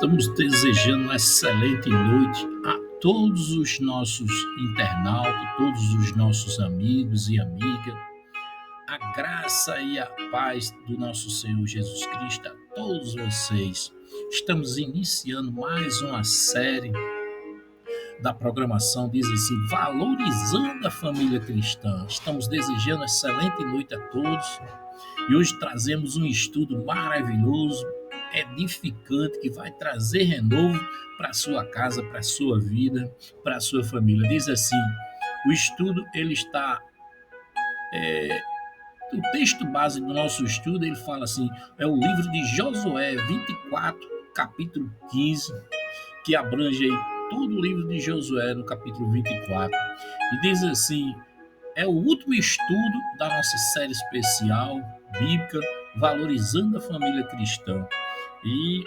Estamos desejando uma excelente noite a todos os nossos internautas, todos os nossos amigos e amigas. A graça e a paz do nosso Senhor Jesus Cristo a todos vocês. Estamos iniciando mais uma série da programação, diz assim, valorizando a família cristã. Estamos desejando uma excelente noite a todos. E hoje trazemos um estudo maravilhoso, edificante, que vai trazer renovo para a sua casa, para a sua vida, para a sua família. Diz assim, o estudo, ele está... O texto base do nosso estudo, ele fala assim, é o livro de Josué 24, capítulo 15, que abrange aí todo o livro de Josué no capítulo 24. E diz assim, é o último estudo da nossa série especial bíblica, valorizando a família cristã. E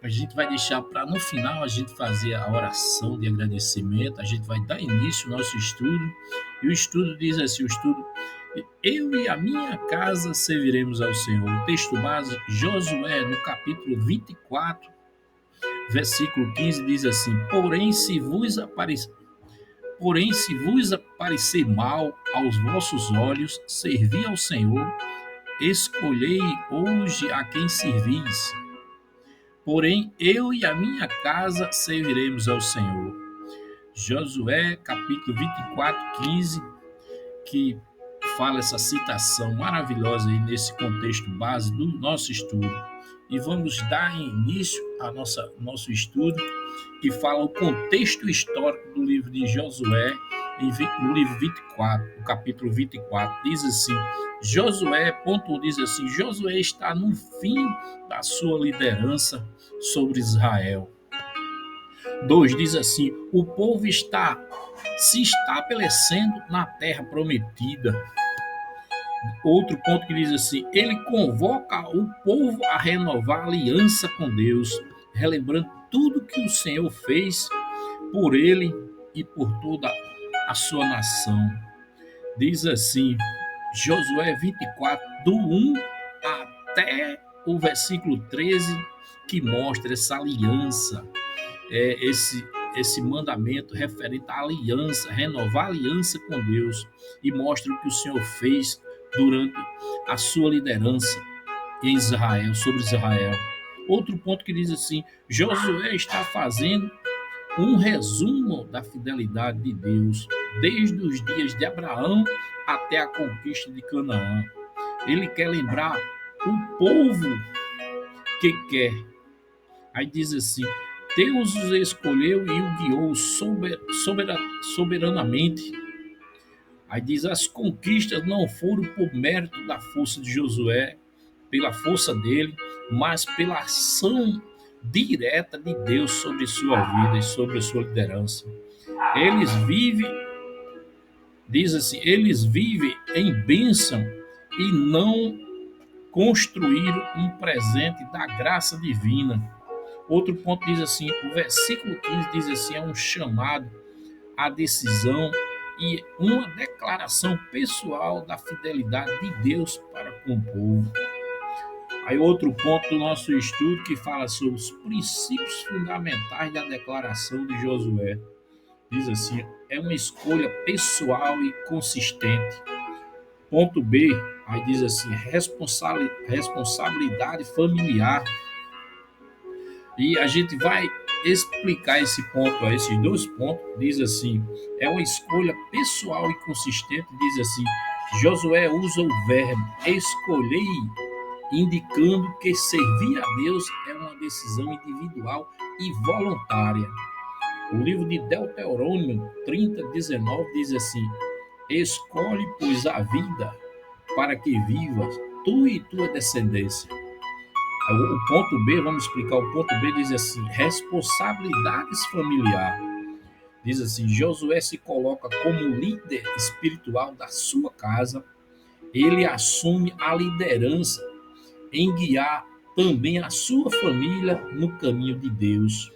a gente vai deixar para no final a gente fazer a oração de agradecimento, a gente vai dar início ao nosso estudo. E o estudo diz assim, o estudo, eu e a minha casa serviremos ao Senhor. O texto base, Josué, no capítulo 24, versículo 15, diz assim, Porém, se vos aparecer mal aos vossos olhos, servi ao Senhor, escolhei hoje a quem servis. Porém, eu e a minha casa serviremos ao Senhor. Josué, capítulo 24, 15, que fala essa citação maravilhosa aí nesse contexto base do nosso estudo. E vamos dar início ao nosso estudo, que fala o contexto histórico do livro de Josué, no livro 24, no capítulo 24, diz assim, diz assim, Josué está no fim da sua liderança sobre Israel. 2 diz assim, o povo está se estabelecendo na terra prometida. Outro ponto que diz assim, ele convoca o povo a renovar a aliança com Deus, relembrando tudo que o Senhor fez por ele e por toda a sua nação. Diz assim, Josué 24, do 1 até o versículo 13, que mostra essa aliança, esse mandamento referente à aliança, renovar a aliança com Deus, e mostra o que o Senhor fez durante a sua liderança em Israel, sobre Israel. Outro ponto que diz assim, Josué está fazendo um resumo da fidelidade de Deus, desde os dias de Abraão até a conquista de Canaã. Ele quer lembrar o povo que quer. Aí diz assim, Deus os escolheu e o guiou soberanamente. Aí diz, as conquistas não foram por mérito da força de Josué, pela força dele, mas pela ação direta de Deus sobre sua vida e sobre a sua liderança. Eles vivem em bênção e não construíram um presente da graça divina. Outro ponto diz assim, o versículo 15 diz assim, é um chamado à decisão e uma declaração pessoal da fidelidade de Deus para com o povo. Aí outro ponto do nosso estudo que fala sobre os princípios fundamentais da declaração de Josué. Diz assim, é uma escolha pessoal e consistente. Ponto B, aí diz assim, responsabilidade familiar. E a gente vai explicar esse ponto, esses dois pontos, diz assim, é uma escolha pessoal e consistente, diz assim, Josué usa o verbo escolher, indicando que servir a Deus é uma decisão individual e voluntária. O livro de Deuteronômio 30:19 diz assim, escolhe, pois, a vida para que vivas, tu e tua descendência. O ponto B, vamos explicar, o ponto B diz assim, responsabilidades familiar. Diz assim, Josué se coloca como líder espiritual da sua casa, ele assume a liderança em guiar também a sua família no caminho de Deus.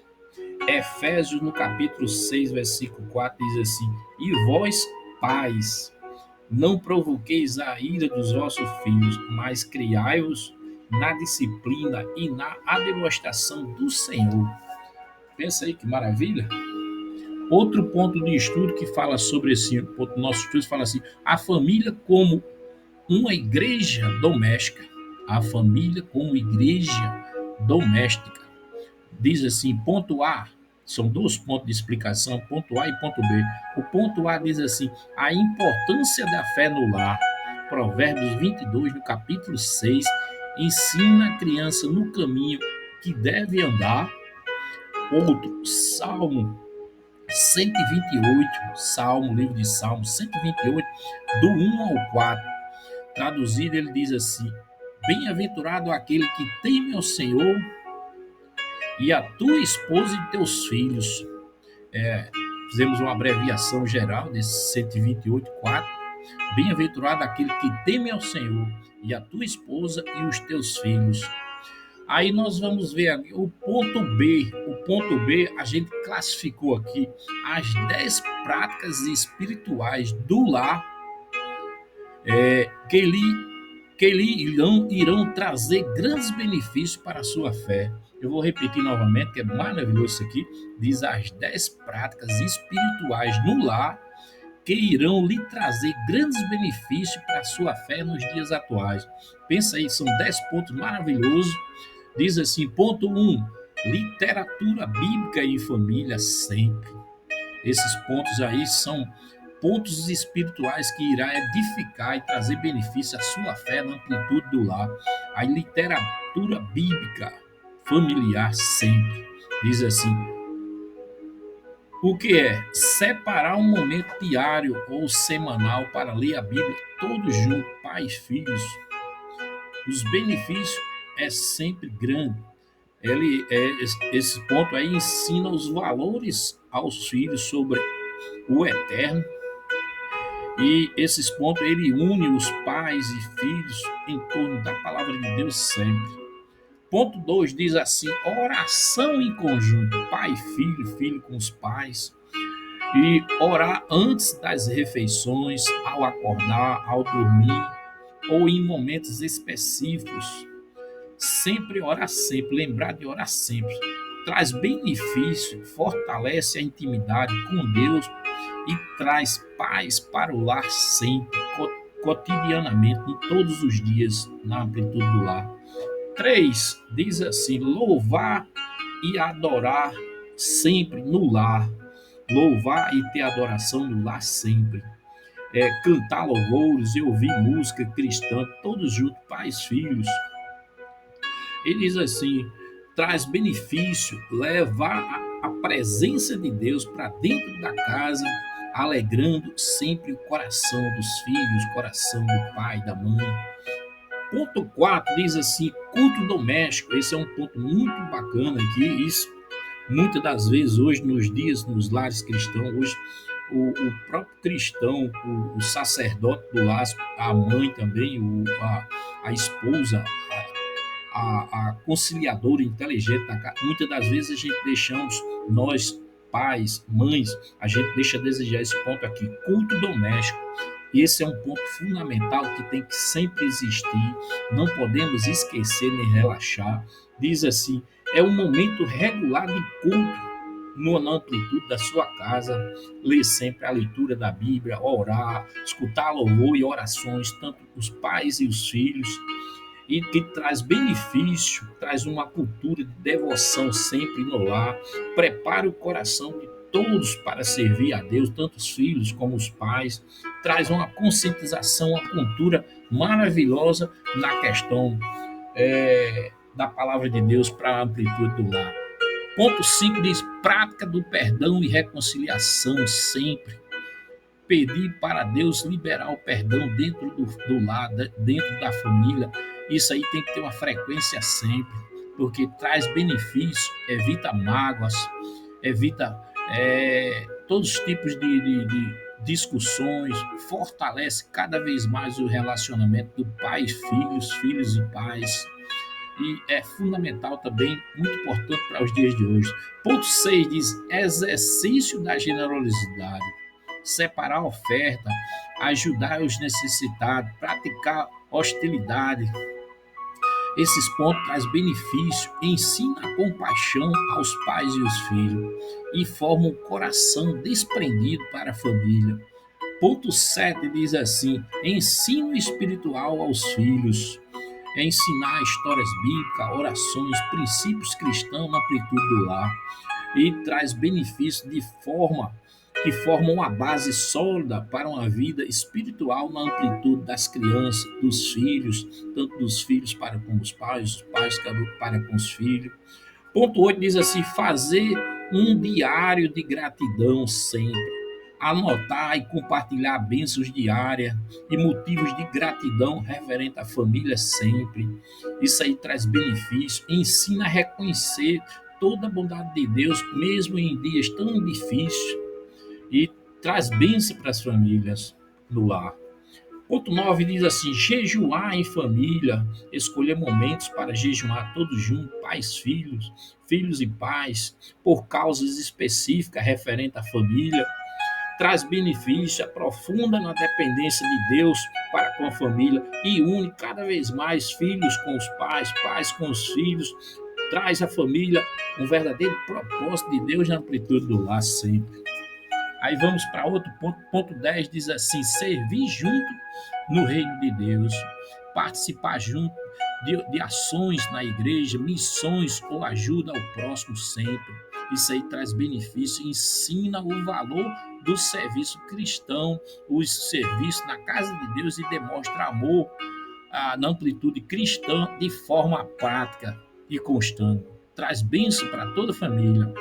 Efésios, no capítulo 6, versículo 4, diz assim, e vós, pais, não provoqueis a ira dos vossos filhos, mas criai-os na disciplina e na demonstração do Senhor. Pensa aí que maravilha. Outro ponto de estudo que fala sobre esse ponto do nosso estudo fala assim: a família como uma igreja doméstica. A família como igreja doméstica. Diz assim, ponto A, são dois pontos de explicação, ponto A e ponto B. O ponto A diz assim: a importância da fé no lar. Provérbios 22, no capítulo 6, ensina a criança no caminho que deve andar. Outro, Salmo 128, livro de Salmos 128, do 1 ao 4. Traduzido, ele diz assim: bem-aventurado aquele que teme ao Senhor e a tua esposa e teus filhos. Fizemos uma abreviação geral desse 128, 4. Bem-aventurado aquele que teme ao Senhor e a tua esposa e os teus filhos. Aí nós vamos ver aqui o ponto B. O ponto B, a gente classificou aqui as 10 práticas espirituais do lar que lhe irão trazer grandes benefícios para a sua fé. Eu vou repetir novamente, que é maravilhoso isso aqui. Diz as 10 práticas espirituais no lar que irão lhe trazer grandes benefícios para a sua fé nos dias atuais. Pensa aí, são 10 pontos maravilhosos. Diz assim, ponto 1, literatura bíblica em família sempre. Esses pontos aí são pontos espirituais que irá edificar e trazer benefício à sua fé na amplitude do lar. A literatura bíblica familiar sempre. Diz assim, o que é? Separar um momento diário ou semanal para ler a Bíblia todos juntos, pais e filhos. Os benefícios é sempre grande. Esse ponto aí ensina os valores aos filhos sobre o eterno. E esses pontos ele une os pais e filhos em torno da palavra de Deus sempre. Ponto 2 diz assim: oração em conjunto, pai e filho, filho com os pais. E orar antes das refeições, ao acordar, ao dormir ou em momentos específicos. Sempre orar sempre, lembrar de orar sempre. Traz benefício, fortalece a intimidade com Deus e traz paz para o lar sempre, cotidianamente, em todos os dias, na amplitude do lar. 3, diz assim, louvar e adorar sempre no lar. Louvar e ter adoração no lar sempre. Cantar louvores e ouvir música cristã, todos juntos, pais, filhos. Ele diz assim, traz benefício, levar a presença de Deus para dentro da casa, alegrando sempre o coração dos filhos, o coração do pai, da mãe. Ponto 4 diz assim, culto doméstico. Esse é um ponto muito bacana aqui. Isso, muitas das vezes, hoje, nos dias, nos lares cristãos, hoje, o próprio cristão, o sacerdote do lar, a mãe também, a esposa, a conciliadora inteligente da casa. Muitas das vezes a gente deixamos, nós, pais, mães, a gente deixa a desejar esse ponto aqui, culto doméstico. Esse é um ponto fundamental que tem que sempre existir, não podemos esquecer nem relaxar. Diz assim, é um momento regular de culto na amplitude da sua casa, ler sempre a leitura da Bíblia, orar, escutar louvor e orações, tanto os pais e os filhos, e que traz benefício, traz uma cultura de devoção sempre no lar, prepara o coração de todos para servir a Deus, tanto os filhos como os pais, traz uma conscientização, uma cultura maravilhosa na questão da palavra de Deus para a amplitude do lar. Ponto 5 diz, prática do perdão e reconciliação sempre. Pedir para Deus liberar o perdão dentro do lar, dentro da família. Isso aí tem que ter uma frequência sempre, porque traz benefício, evita mágoas, evita todos os tipos de discussões, fortalece cada vez mais o relacionamento do pai e filhos, filhos e pais. E é fundamental também, muito importante para os dias de hoje. Ponto 6 diz, exercício da generosidade. Separar a oferta, ajudar os necessitados, praticar hostilidade. Esses pontos trazem benefício, ensina a compaixão aos pais e os filhos e forma um coração desprendido para a família. Ponto 7 diz assim: ensino espiritual aos filhos. É ensinar histórias bíblicas, orações, princípios cristãos na amplitude do lar. E traz benefícios de forma que formam uma base sólida para uma vida espiritual na amplitude das crianças, dos filhos, tanto dos filhos para com os pais para com os filhos. Ponto 8 diz assim: fazer um diário de gratidão sempre. Anotar e compartilhar bênçãos diárias e motivos de gratidão referente à família sempre. Isso aí traz benefício, ensina a reconhecer toda a bondade de Deus, mesmo em dias tão difíceis, e traz bênção para as famílias no lar. Ponto 9 diz assim: jejuar em família, escolher momentos para jejuar todos juntos, pais, filhos, filhos e pais, por causas específicas referentes à família, traz benefício, aprofunda na dependência de Deus para com a família e une cada vez mais filhos com os pais, pais com os filhos, traz à família um verdadeiro propósito de Deus na amplitude do lar sempre. Aí vamos para outro ponto. Ponto 10 diz assim: servir junto no reino de Deus, participar junto de ações na igreja, missões ou ajuda ao próximo sempre. Isso aí traz benefício, ensina o valor do serviço cristão, o serviço na casa de Deus e demonstra amor na amplitude cristã de forma prática e constante. Traz bênção para toda a família.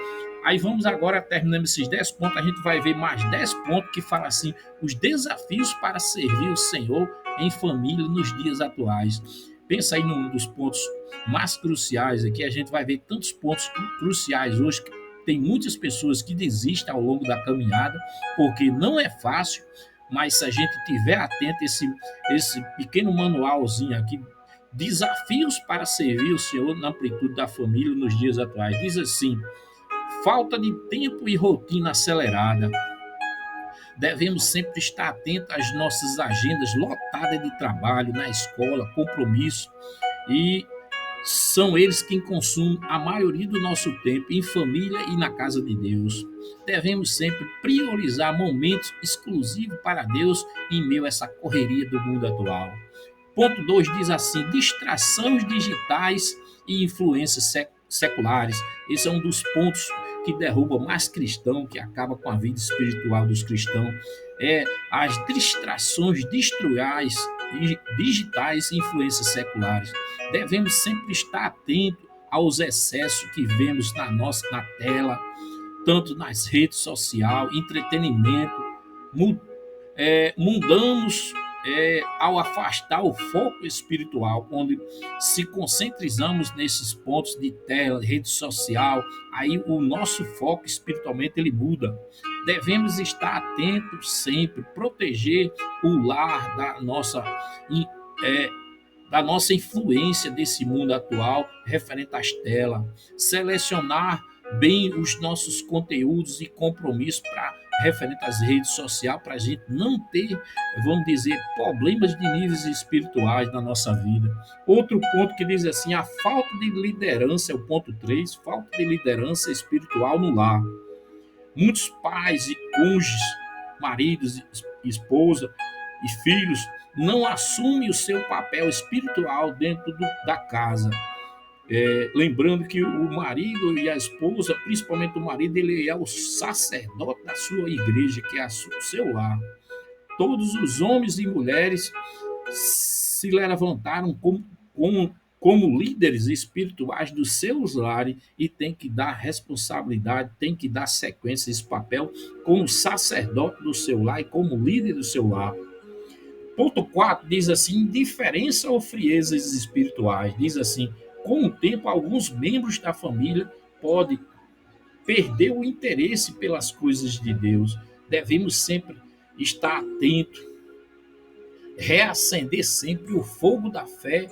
Aí vamos agora, terminando esses 10 pontos, a gente vai ver mais 10 pontos que falam assim, os desafios para servir o Senhor em família nos dias atuais. Pensa aí num dos pontos mais cruciais aqui, a gente vai ver tantos pontos cruciais hoje, que tem muitas pessoas que desistem ao longo da caminhada, porque não é fácil, mas se a gente tiver atento esse pequeno manualzinho aqui, desafios para servir o Senhor na amplitude da família nos dias atuais, diz assim: falta de tempo e rotina acelerada. Devemos sempre estar atentos às nossas agendas lotadas de trabalho, na escola, compromisso, e são eles quem consumem a maioria do nosso tempo em família e na casa de Deus. Devemos sempre priorizar momentos exclusivos para Deus em meio a essa correria do mundo atual. Ponto 2 diz assim: distrações digitais e influências seculares. Esse é um dos pontos que derruba mais cristão, que acaba com a vida espiritual dos cristãos. É as distrações digitais e influências seculares. Devemos sempre estar atentos aos excessos que vemos na tela, tanto nas redes sociais, entretenimento, mudamos ao afastar o foco espiritual, onde se concentrizamos nesses pontos de tela, rede social, aí o nosso foco espiritualmente ele muda. Devemos estar atentos sempre, proteger o lar da nossa influência desse mundo atual referente às telas, selecionar bem os nossos conteúdos e compromissos para referente às redes sociais, para a gente não ter, vamos dizer, problemas de níveis espirituais na nossa vida. Outro ponto que diz assim: a falta de liderança, é o ponto 3, falta de liderança espiritual no lar. Muitos pais e cônjuges, maridos, esposa e filhos não assumem o seu papel espiritual dentro da casa. Lembrando que o marido e a esposa, principalmente o marido, ele é o sacerdote da sua igreja, que é o seu lar. Todos os homens e mulheres se levantaram como líderes espirituais dos seus lares e tem que dar responsabilidade, tem que dar sequência a esse papel como sacerdote do seu lar e como líder do seu lar. Ponto 4 diz assim: indiferença ou friezas espirituais. Diz assim: com o tempo, alguns membros da família podem perder o interesse pelas coisas de Deus. Devemos sempre estar atentos, reacender sempre o fogo da fé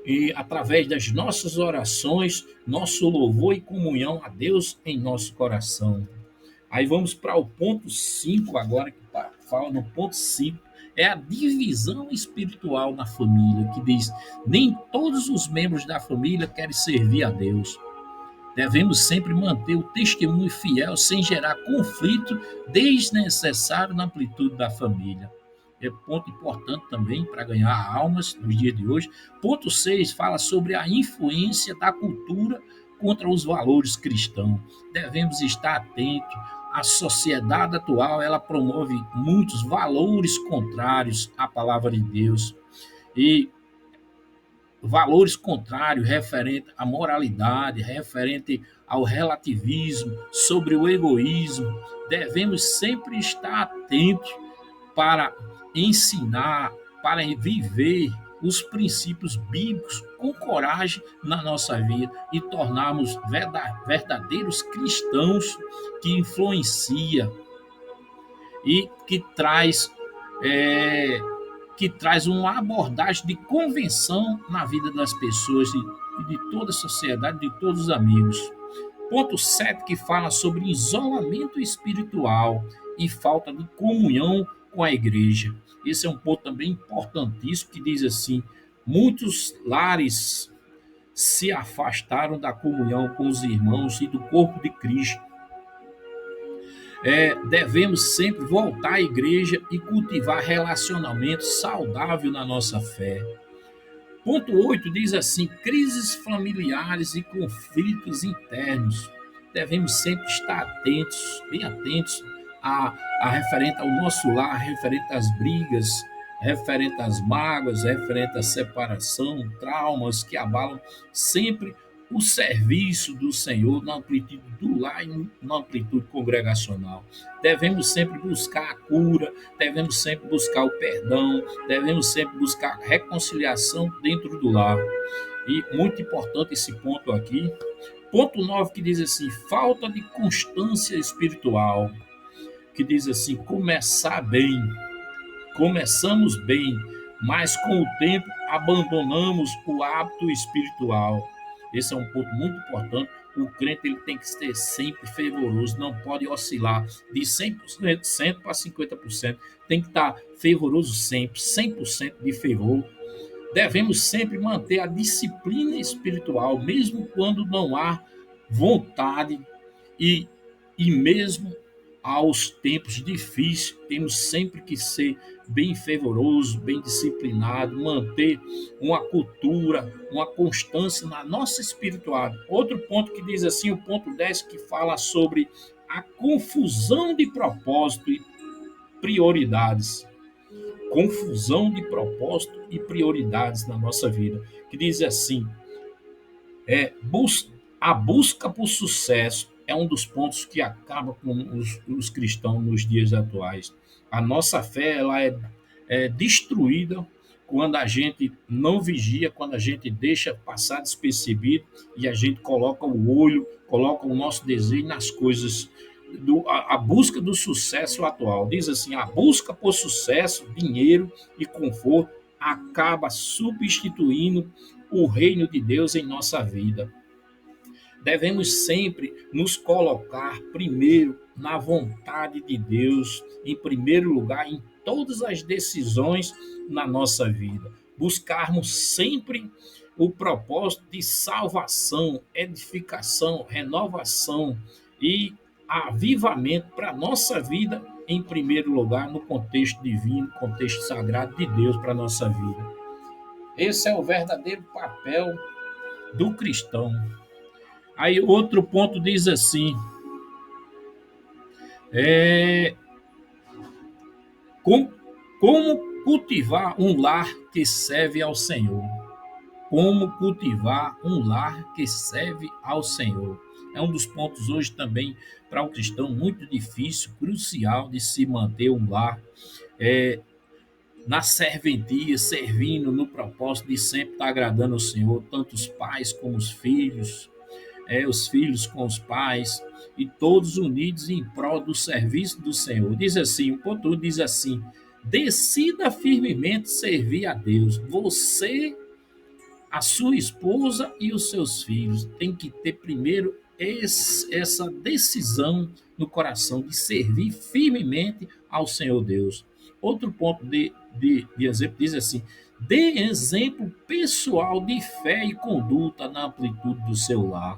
e através das nossas orações, nosso louvor e comunhão a Deus em nosso coração. Aí vamos para o ponto 5 agora, que fala no ponto 5, é a divisão espiritual na família, que diz: nem todos os membros da família querem servir a Deus. Devemos sempre manter o testemunho fiel sem gerar conflito desnecessário na amplitude da família. É ponto importante também para ganhar almas nos dias de hoje. Ponto 6 fala sobre a influência da cultura contra os valores cristãos. Devemos estar atentos. A sociedade atual, ela promove muitos valores contrários à palavra de Deus e valores contrários referente à moralidade, referente ao relativismo, sobre o egoísmo. Devemos sempre estar atentos para ensinar, para viver os princípios bíblicos com coragem na nossa vida e tornarmos verdadeiros cristãos que influencia e que traz uma abordagem de convenção na vida das pessoas e de toda a sociedade, de todos os amigos. Ponto 7 que fala sobre isolamento espiritual e falta de comunhão com a igreja. Esse é um ponto também importantíssimo que diz assim: muitos lares se afastaram da comunhão com os irmãos e do corpo de Cristo. Devemos sempre voltar à igreja e cultivar relacionamento saudável na nossa fé. Ponto 8 diz assim: crises familiares e conflitos internos. Devemos sempre estar atentos, bem atentos a referente ao nosso lar, referente às brigas, referente às mágoas, referente à separação, traumas que abalam sempre o serviço do Senhor na amplitude do lar e na amplitude congregacional. Devemos sempre buscar a cura, devemos sempre buscar o perdão, devemos sempre buscar a reconciliação dentro do lar. E muito importante esse ponto aqui. Ponto 9 que diz assim: falta de constância espiritual, que diz assim: começar bem, começamos bem, mas com o tempo abandonamos o hábito espiritual. Esse é um ponto muito importante. O crente ele tem que ser sempre fervoroso, não pode oscilar de 100% para 50%. Tem que estar fervoroso sempre, 100% de fervor. Devemos sempre manter a disciplina espiritual, mesmo quando não há vontade e, e mesmo aos tempos difíceis, temos sempre que ser bem fervoroso, bem disciplinado, manter uma cultura, uma constância na nossa espiritualidade. Outro ponto que diz assim, o ponto 10, que fala sobre a confusão de propósito e prioridades. Confusão de propósito e prioridades na nossa vida, que diz assim: a busca por sucesso é um dos pontos que acaba com os cristãos nos dias atuais. A nossa fé ela é destruída quando a gente não vigia, quando a gente deixa passar despercebido e a gente coloca o olho, coloca o nosso desejo nas coisas. A busca do sucesso atual. Diz assim: a busca por sucesso, dinheiro e conforto acaba substituindo o reino de Deus em nossa vida. Devemos sempre nos colocar primeiro na vontade de Deus, em primeiro lugar, em todas as decisões na nossa vida. Buscarmos sempre o propósito de salvação, edificação, renovação e avivamento para a nossa vida, em primeiro lugar, no contexto divino, contexto sagrado de Deus para a nossa vida. Esse é o verdadeiro papel do cristão. Aí outro ponto diz assim: é, como cultivar um lar que serve ao Senhor. Como cultivar um lar que serve ao Senhor. É um dos pontos hoje também para o cristão muito difícil, crucial de se manter um lar na serventia, servindo no propósito de sempre estar agradando ao Senhor, tanto os pais como os filhos com os pais, e todos unidos em prol do serviço do Senhor. Diz assim, o ponto diz assim: decida firmemente servir a Deus. Você, a sua esposa e os seus filhos têm que ter primeiro essa decisão no coração de servir firmemente ao Senhor Deus. Outro ponto de exemplo diz assim: dê exemplo pessoal de fé e conduta na amplitude do seu lar.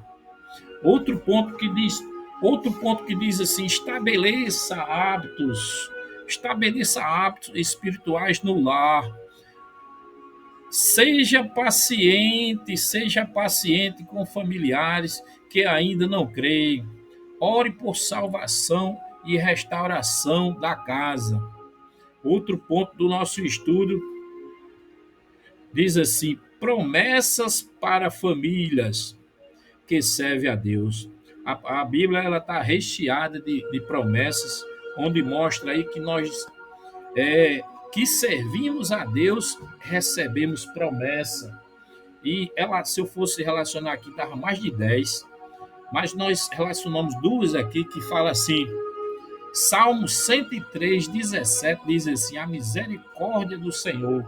Outro ponto que diz, outro ponto que diz assim: estabeleça hábitos espirituais no lar. Seja paciente com familiares que ainda não creem. Ore por salvação e restauração da casa. Outro ponto do nosso estudo diz assim: promessas para famílias que servem a Deus. A Bíblia ela está recheada de promessas, onde mostra aí que nós que servimos a Deus recebemos promessa. E ela, se eu fosse relacionar aqui, dava mais de 10, mas nós relacionamos duas aqui que fala assim. Salmo 103, 17 diz assim: a misericórdia do Senhor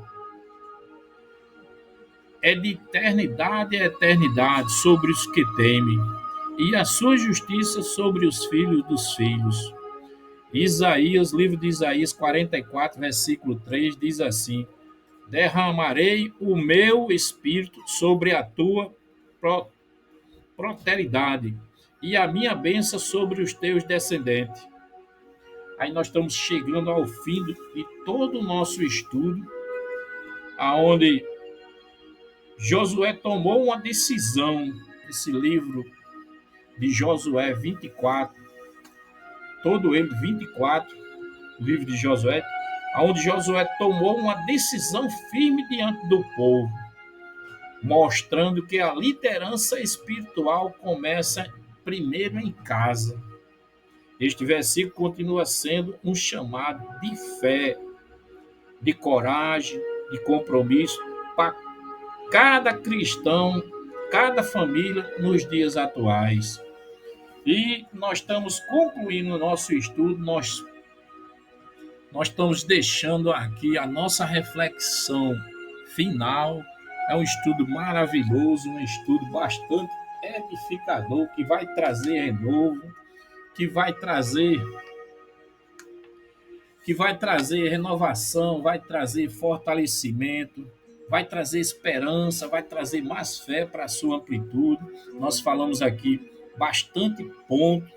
é de eternidade a eternidade sobre os que temem, e a sua justiça sobre os filhos dos filhos. Isaías, livro de Isaías 44, versículo 3, diz assim: derramarei o meu espírito sobre a tua posteridade e a minha bênção sobre os teus descendentes. Aí nós estamos chegando ao fim de todo o nosso estudo, aonde Josué tomou uma decisão. Esse livro de Josué 24, todo ele 24, o livro de Josué, onde Josué tomou uma decisão firme diante do povo, mostrando que a liderança espiritual começa primeiro em casa. Este versículo continua sendo um chamado de fé, de coragem, de compromisso para cada cristão, cada família nos dias atuais. E nós estamos concluindo o nosso estudo, nós estamos deixando aqui a nossa reflexão final. É um estudo maravilhoso, um estudo bastante edificador, que vai trazer renovo, que vai trazer renovação, vai trazer fortalecimento, vai trazer esperança, vai trazer mais fé para a sua amplitude. Nós falamos aqui bastante ponto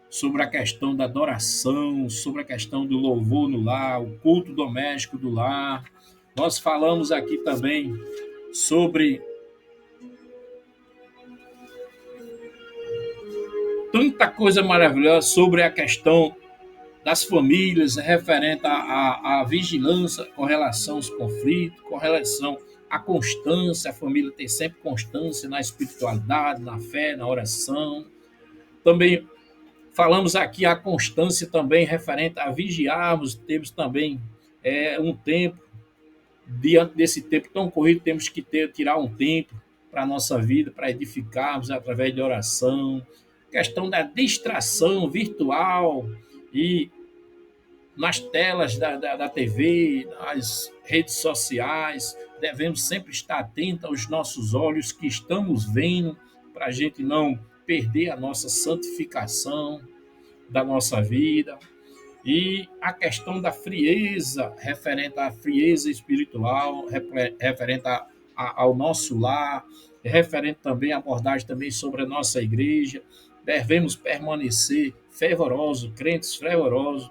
sobre a questão da adoração, sobre a questão do louvor no lar, o culto doméstico do lar. Nós falamos aqui também sobre tanta coisa maravilhosa, sobre a questão das famílias, referente à vigilância com relação aos conflitos, com relação à constância, a família ter sempre constância na espiritualidade, na fé, na oração. Também falamos aqui a constância também referente a vigiarmos, temos também um tempo, diante desse tempo tão corrido, temos que tirar um tempo para a nossa vida, para edificarmos através de oração, questão da distração virtual e nas telas da TV, nas redes sociais, devemos sempre estar atentos aos nossos olhos que estamos vendo, para a gente não perder a nossa santificação da nossa vida. E a questão da frieza, referente à frieza espiritual, referente ao nosso lar, referente também à abordagem também sobre a nossa igreja, devemos permanecer fervorosos, crentes fervorosos.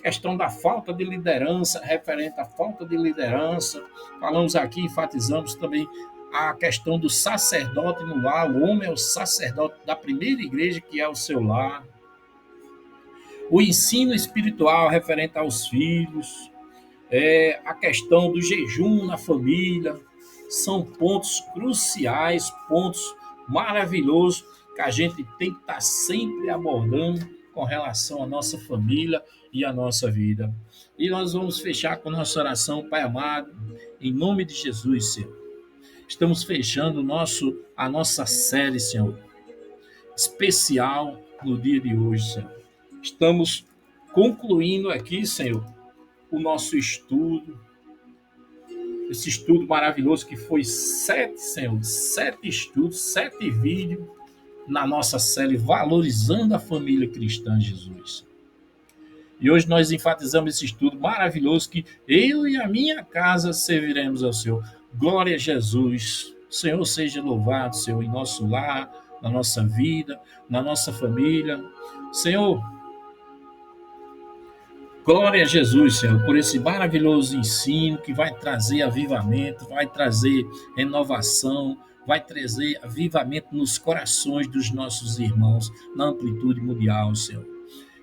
Questão da falta de liderança, referente à falta de liderança. Falamos aqui, enfatizamos também a questão do sacerdote no lar. O homem é o sacerdote da primeira igreja, que é o seu lar. O ensino espiritual referente aos filhos, a questão do jejum na família, são pontos cruciais, pontos maravilhosos que a gente tem que estar sempre abordando com relação à nossa família e à nossa vida. E nós vamos fechar com nossa oração, Pai amado, em nome de Jesus, Senhor. Estamos fechando a nossa série, Senhor, especial no dia de hoje, Senhor. Estamos concluindo aqui, Senhor, o nosso estudo, esse estudo maravilhoso que foi 7 estudos, 7 vídeos na nossa série Valorizando a Família Cristã Jesus. E hoje nós enfatizamos esse estudo maravilhoso que eu e a minha casa serviremos ao Senhor. Glória a Jesus. O Senhor seja louvado, Senhor, em nosso lar, na nossa vida, na nossa família. Senhor, glória a Jesus, Senhor, por esse maravilhoso ensino que vai trazer avivamento, vai trazer renovação, vai trazer avivamento nos corações dos nossos irmãos na amplitude mundial, Senhor.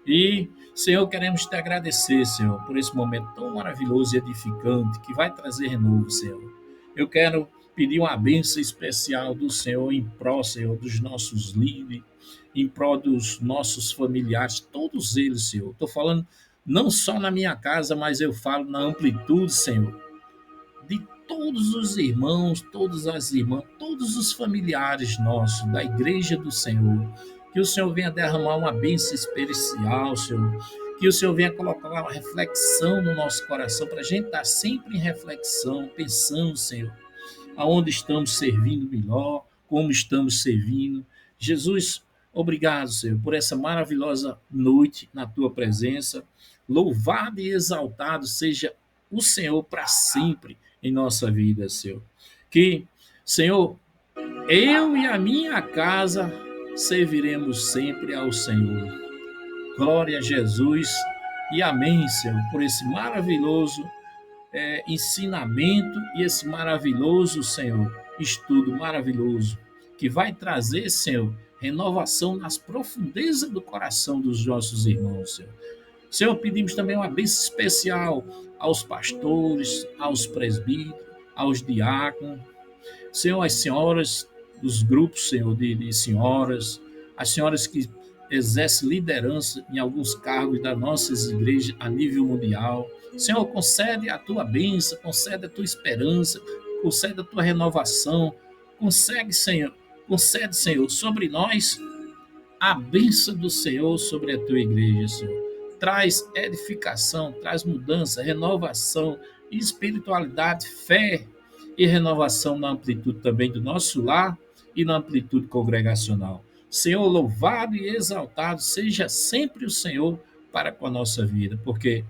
E, Senhor, queremos te agradecer, Senhor, por esse momento tão maravilhoso e edificante que vai trazer renovo, Senhor. Eu quero pedir uma bênção especial do Senhor em prol, Senhor, dos nossos líderes, em prol dos nossos familiares, todos eles, Senhor. Estou falando não só na minha casa, mas eu falo na amplitude, Senhor, de todos os irmãos, todas as irmãs, todos os familiares nossos, da igreja do Senhor. Que o Senhor venha derramar uma bênção especial, Senhor. Que o Senhor venha colocar uma reflexão no nosso coração, para a gente estar sempre em reflexão, pensando, Senhor, aonde estamos servindo melhor, como estamos servindo. Jesus, obrigado, Senhor, por essa maravilhosa noite na tua presença. Louvado e exaltado seja o Senhor para sempre em nossa vida, Senhor. Que, Senhor, eu e a minha casa serviremos sempre ao Senhor. Glória a Jesus e amém, Senhor, por esse maravilhoso ensinamento e esse maravilhoso, Senhor, estudo maravilhoso, que vai trazer, Senhor, renovação nas profundezas do coração dos nossos irmãos, Senhor. Senhor, pedimos também uma bênção especial aos pastores, aos presbíteros, aos diáconos, Senhor, as senhoras dos grupos, Senhor, de senhoras, as senhoras que exercem liderança em alguns cargos das nossas igrejas a nível mundial. Senhor, concede a tua bênção, concede a tua esperança, concede a tua renovação, concede, Senhor, sobre nós a bênção do Senhor sobre a tua igreja, Senhor. Traz edificação, traz mudança, renovação, espiritualidade, fé e renovação na amplitude também do nosso lar e na amplitude congregacional. Senhor, louvado e exaltado seja sempre o Senhor para com a nossa vida, porque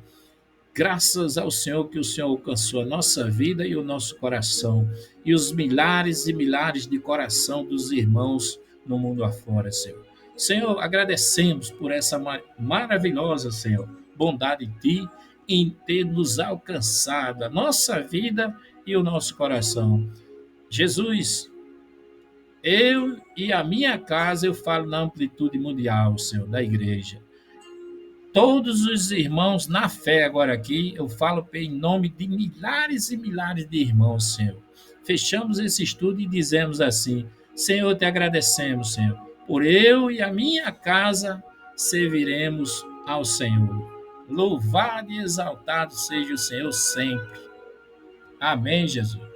graças ao Senhor que o Senhor alcançou a nossa vida e o nosso coração e os milhares e milhares de coração dos irmãos no mundo afora, Senhor. Senhor, agradecemos por essa maravilhosa, Senhor, bondade de Ti em ter nos alcançado a nossa vida e o nosso coração. Jesus, eu e a minha casa, eu falo na amplitude mundial, Senhor, da igreja. Todos os irmãos na fé agora aqui, eu falo em nome de milhares e milhares de irmãos, Senhor. Fechamos esse estudo e dizemos assim: Senhor, te agradecemos, Senhor, por eu e a minha casa serviremos ao Senhor. Louvado e exaltado seja o Senhor sempre. Amém, Jesus.